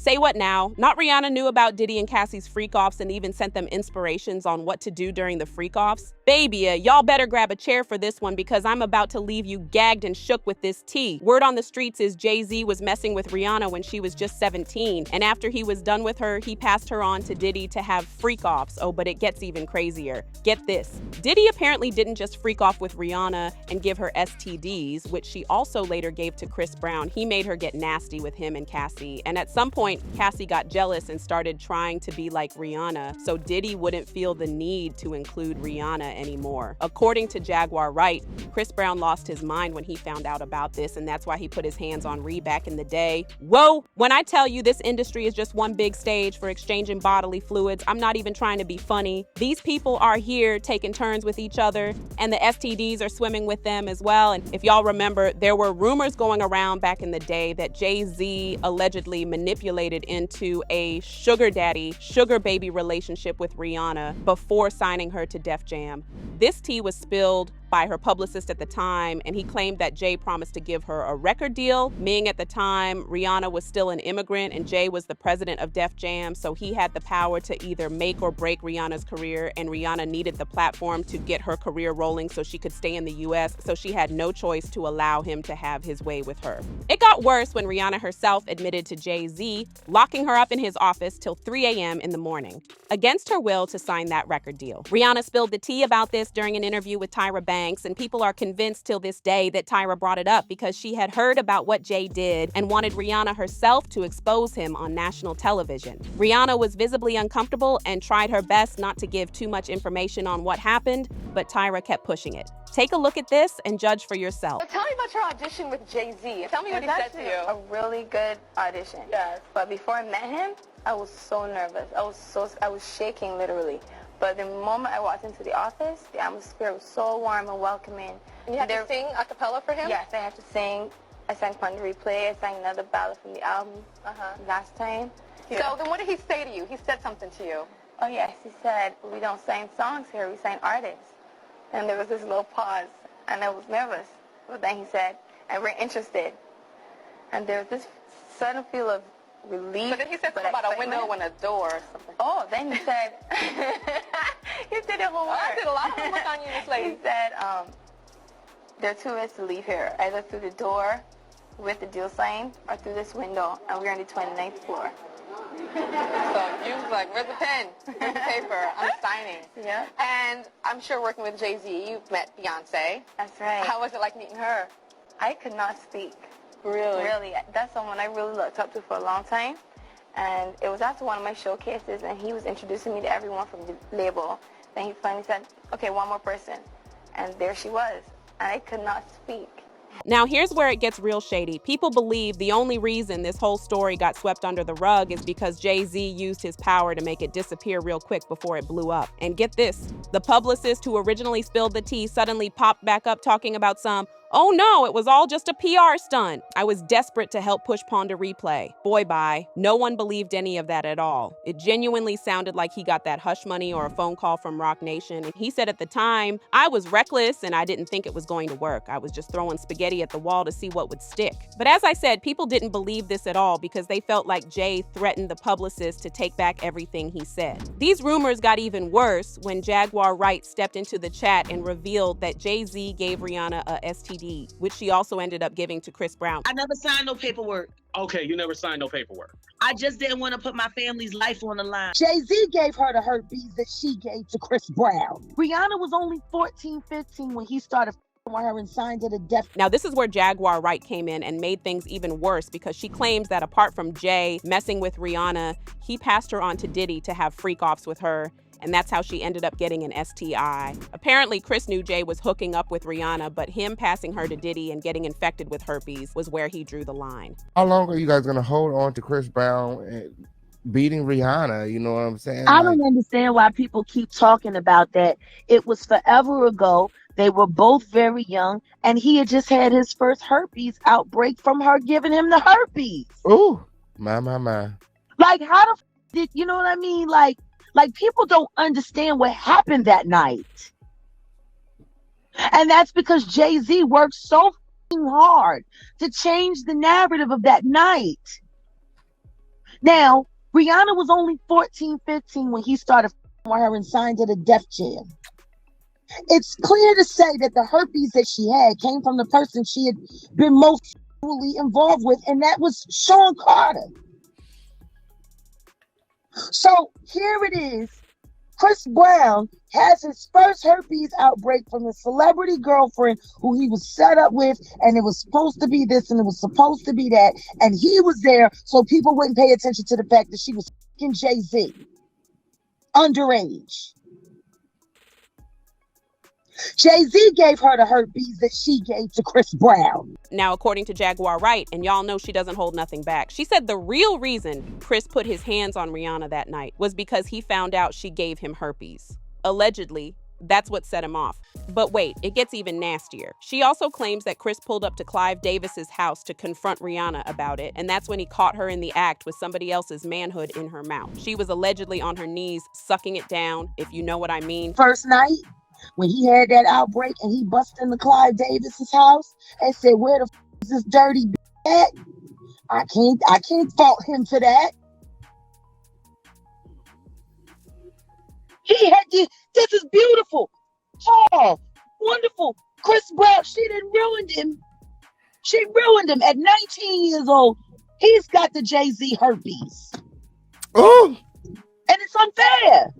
Say what now? Not Rihanna knew about Diddy and Cassie's freak-offs and even sent them inspirations on what to do during the freak-offs? Babyyyyyy, y'all better grab a chair for this one because I'm about to leave you gagged and shook with this tea. Word on the streets is Jay-Z was messing with Rihanna when she was just 17, and after he was done with her, he passed her on to Diddy to have freak-offs. Oh, but it gets even crazier. Get this. Diddy apparently didn't just freak off with Rihanna and give her STDs, which she also later gave to Chris Brown. He made her get nasty with him and Cassie, and at some point, Cassie got jealous and started trying to be like Rihanna, so Diddy wouldn't feel the need to include Rihanna anymore. According to Jaguar Wright, Chris Brown lost his mind when he found out about this, and that's why he put his hands on Ree back in the day. Whoa! When I tell you this industry is just one big stage for exchanging bodily fluids, I'm not even trying to be funny. These people are here taking turns with each other, and the STDs are swimming with them as well. And if y'all remember, there were rumors going around back in the day that Jay-Z allegedly manipulated into a sugar daddy, sugar baby relationship with Rihanna before signing her to Def Jam. This tea was spilled by her publicist at the time, and he claimed that Jay promised to give her a record deal, meaning at the time Rihanna was still an immigrant and Jay was the president of Def Jam, so he had the power to either make or break Rihanna's career, and Rihanna needed the platform to get her career rolling so she could stay in the US, so she had no choice to allow him to have his way with her. It got worse when Rihanna herself admitted to Jay-Z locking her up in his office till 3 a.m. in the morning, against her will, to sign that record deal. Rihanna spilled the tea about this during an interview with Tyra Banks, and people are convinced till this day that Tyra brought it up because she had heard about what Jay did and wanted Rihanna herself to expose him on national television. Rihanna was visibly uncomfortable and tried her best not to give too much information on what happened, but Tyra kept pushing it. Take a look at this and judge for yourself. But tell me about your audition with Jay-Z. Tell me what he said to you. A really good audition. Yes. But before I met him, I was so nervous. I was shaking literally. But the moment I walked into the office, the atmosphere was so warm and welcoming. And you had to sing a cappella for him? Yes, I had to sing. I sang Pon de Replay. I sang another ballad from the album last time. Yeah. So then what did he say to you? He said something to you. Oh yes, he said, we don't sign songs here, we sign artists. And there was this little pause, and I was nervous. But then he said, and we're interested. And there was this sudden feel of relief. But then he said something about a window and a door or something. Oh, then he said, he did it one more. I did a lot of homework on you, Miss Lady. He said, there are two ways to leave here, either through the door with the deal sign or through this window, and we're on the 29th floor. So you was like, where's the pen? Where's the paper? I'm signing. Yeah. And I'm sure working with Jay-Z, you've met Beyonce. That's right. How was it like meeting her? I could not speak. Really? Really. That's someone I really looked up to for a long time. And it was after one of my showcases, and he was introducing me to everyone from the label. Then he finally said, okay, one more person. And there she was. And I could not speak. Now, here's where it gets real shady. People believe the only reason this whole story got swept under the rug is because Jay-Z used his power to make it disappear real quick before it blew up. And get this, the publicist who originally spilled the tea suddenly popped back up talking about some, oh no, it was all just a PR stunt. I was desperate to help push Pon de Replay. Boy, bye. No one believed any of that at all. It genuinely sounded like he got that hush money or a phone call from Roc Nation. And he said at the time, I was reckless and I didn't think it was going to work. I was just throwing spaghetti at the wall to see what would stick. But as I said, people didn't believe this at all because they felt like Jay threatened the publicist to take back everything he said. These rumors got even worse when Jaguar Wright stepped into the chat and revealed that Jay-Z gave Rihanna a STD, which she also ended up giving to Chris Brown. I never signed no paperwork. Okay, you never signed no paperwork. I just didn't want to put my family's life on the line. Jay-Z gave her the herpes that she gave to Chris Brown. Rihanna was only 14, 15 when he started with her and signed her to death. Now, this is where Jaguar Wright came in and made things even worse because she claims that apart from Jay messing with Rihanna, he passed her on to Diddy to have freak-offs with her. And that's how she ended up getting an STI. Apparently, Chris knew Jay was hooking up with Rihanna, but him passing her to Diddy and getting infected with herpes was where he drew the line. How long are you guys going to hold on to Chris Brown and beating Rihanna? You know what I'm saying? I don't understand why people keep talking about that. It was forever ago. They were both very young, and he had just had his first herpes outbreak from her giving him the herpes. Ooh, my. Like, how the did you know what I mean? Like people don't understand what happened that night. And that's because Jay-Z worked so hard to change the narrative of that night. Now, Rihanna was only 14, 15 when he started with her and signed to the Def Jam. It's clear to say that the herpes that she had came from the person she had been most involved with, and that was Sean Carter. So here it is. Chris Brown has his first herpes outbreak from his celebrity girlfriend who he was set up with, and it was supposed to be this and it was supposed to be that, and he was there so people wouldn't pay attention to the fact that she was fucking Jay-Z underage. Jay-Z gave her the herpes that she gave to Chris Brown. Now, according to Jaguar Wright, and y'all know she doesn't hold nothing back, she said the real reason Chris put his hands on Rihanna that night was because he found out she gave him herpes. Allegedly, that's what set him off. But wait, it gets even nastier. She also claims that Chris pulled up to Clive Davis's house to confront Rihanna about it, and that's when he caught her in the act with somebody else's manhood in her mouth. She was allegedly on her knees, sucking it down, if you know what I mean. First night, when he had that outbreak and he busted into Clive Davis's house and said, "Where the f is this dirty at?" I can't fault him for that. He had this is beautiful, tall, wonderful. Chris Brown, she didn't ruin him. She ruined him at 19 years old. He's got the Jay-Z herpes. Oh, And it's unfair.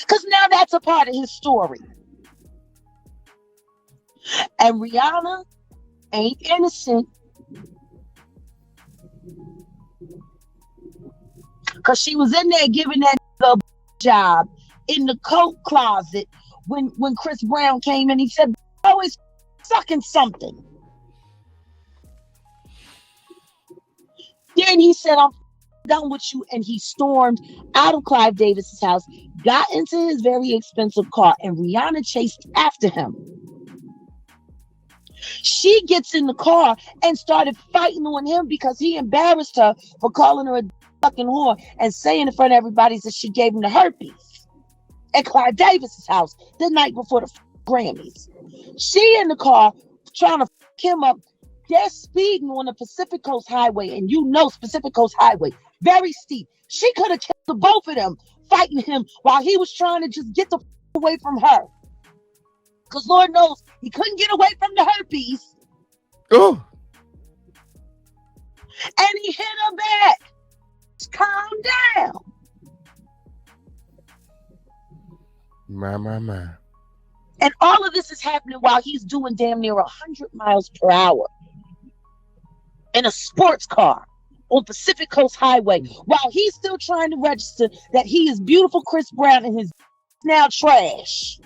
Because now that's a part of his story. And Rihanna ain't innocent. Because she was in there giving that a job in the coat closet when Chris Brown came in. He said, always sucking something. Then he said, "I'm done with you," and he stormed out of Clive Davis's house, got into his very expensive car, and Rihanna chased after him. She gets in the car and started fighting on him because he embarrassed her for calling her a fucking whore and saying in front of everybody that she gave him the herpes at Clive Davis's house the night before the Grammys. She in the car trying to fuck him up. They're speeding on the Pacific Coast Highway, and you know Pacific Coast Highway, very steep. She could have killed the both of them fighting him while he was trying to just get the away from her. Because Lord knows he couldn't get away from the herpes. oh, And he hit her back. Calm down. my. And all of this is happening while he's doing damn near 100 miles per hour in a sports car on Pacific Coast Highway while he's still trying to register that he is beautiful Chris Brown and his now trash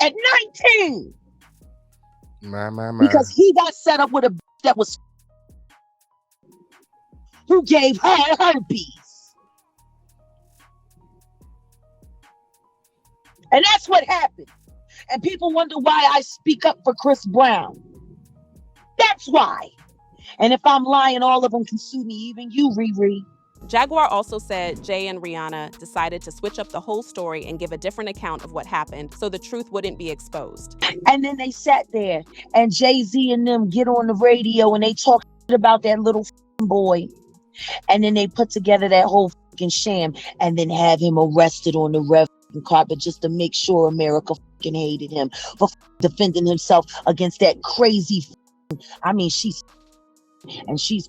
at 19 My. because he got set up with a that was who gave her herpes. And that's what happened. And people wonder why I speak up for Chris Brown. That's why. And if I'm lying, all of them can sue me, even you, Riri. Jaguar also said Jay and Rihanna decided to switch up the whole story and give a different account of what happened so the truth wouldn't be exposed. And then they sat there and Jay-Z and them get on the radio and they talk about that little boy. And then they put together that whole sham and then have him arrested on the red carpet just to make sure America hated him for defending himself against that crazy. I mean, she's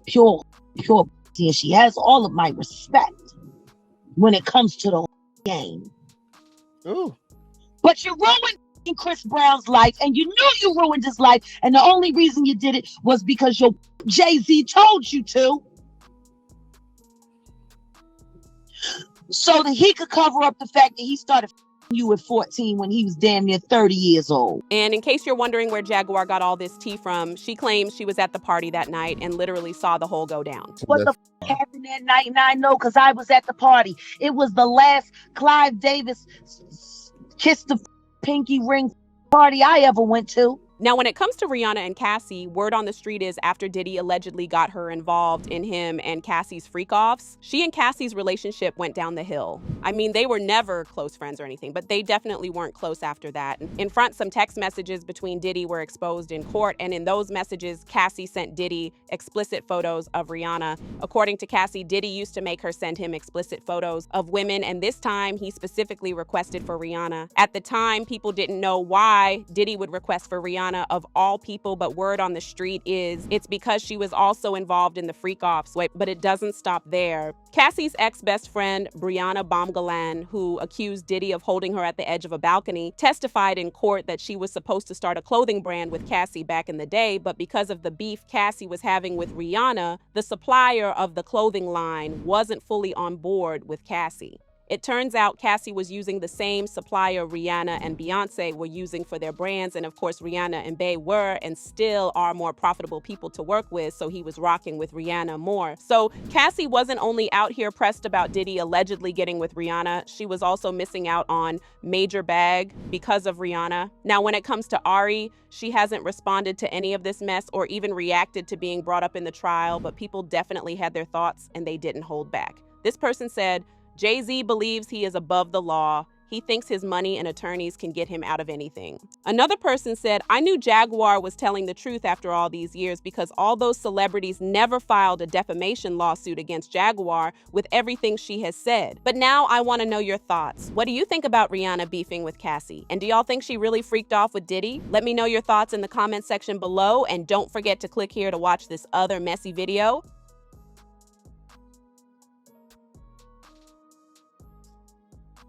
pure, and she has all of my respect when it comes to the game. Ooh. But you ruined Chris Brown's life, and you knew you ruined his life, and the only reason you did it was because your Jay-Z told you to. So that he could cover up the fact that he started you at 14 when he was damn near 30 years old. And in case you're wondering where Jaguar got all this tea from, she claims she was at the party that night and literally saw the whole go down. What the happened that night? And I know because I was at the party. It was the last Clive Davis kiss the pinky ring party I ever went to. Now, when it comes to Rihanna and Cassie, word on the street is after Diddy allegedly got her involved in him and Cassie's freak-offs, she and Cassie's relationship went down the hill. I mean, they were never close friends or anything, but they definitely weren't close after that. In front, some text messages between Diddy were exposed in court, and in those messages, Cassie sent Diddy explicit photos of Rihanna. According to Cassie, Diddy used to make her send him explicit photos of women, and this time he specifically requested for Rihanna. At the time, people didn't know why Diddy would request for Rihanna of all people, but word on the street is it's because she was also involved in the freak-offs. But it doesn't stop there. Cassie's ex-best friend, Brianna Baumgalan, who accused Diddy of holding her at the edge of a balcony, testified in court that she was supposed to start a clothing brand with Cassie back in the day, but because of the beef Cassie was having with Rihanna, the supplier of the clothing line wasn't fully on board with Cassie. It turns out Cassie was using the same supplier Rihanna and Beyonce were using for their brands, and of course Rihanna and Bey were and still are more profitable people to work with, so he was rocking with Rihanna more. So Cassie wasn't only out here pressed about Diddy allegedly getting with Rihanna, she was also missing out on major bag because of Rihanna. Now, when it comes to Ari, she hasn't responded to any of this mess or even reacted to being brought up in the trial, but people definitely had their thoughts and they didn't hold back. This person said, Jay-Z believes he is above the law. He thinks his money and attorneys can get him out of anything. Another person said, I knew Jaguar was telling the truth after all these years because all those celebrities never filed a defamation lawsuit against Jaguar with everything she has said. But now I want to know your thoughts. What do you think about Rihanna beefing with Cassie? And do y'all think she really freaked off with Diddy? Let me know your thoughts in the comment section below, and don't forget to click here to watch this other messy video.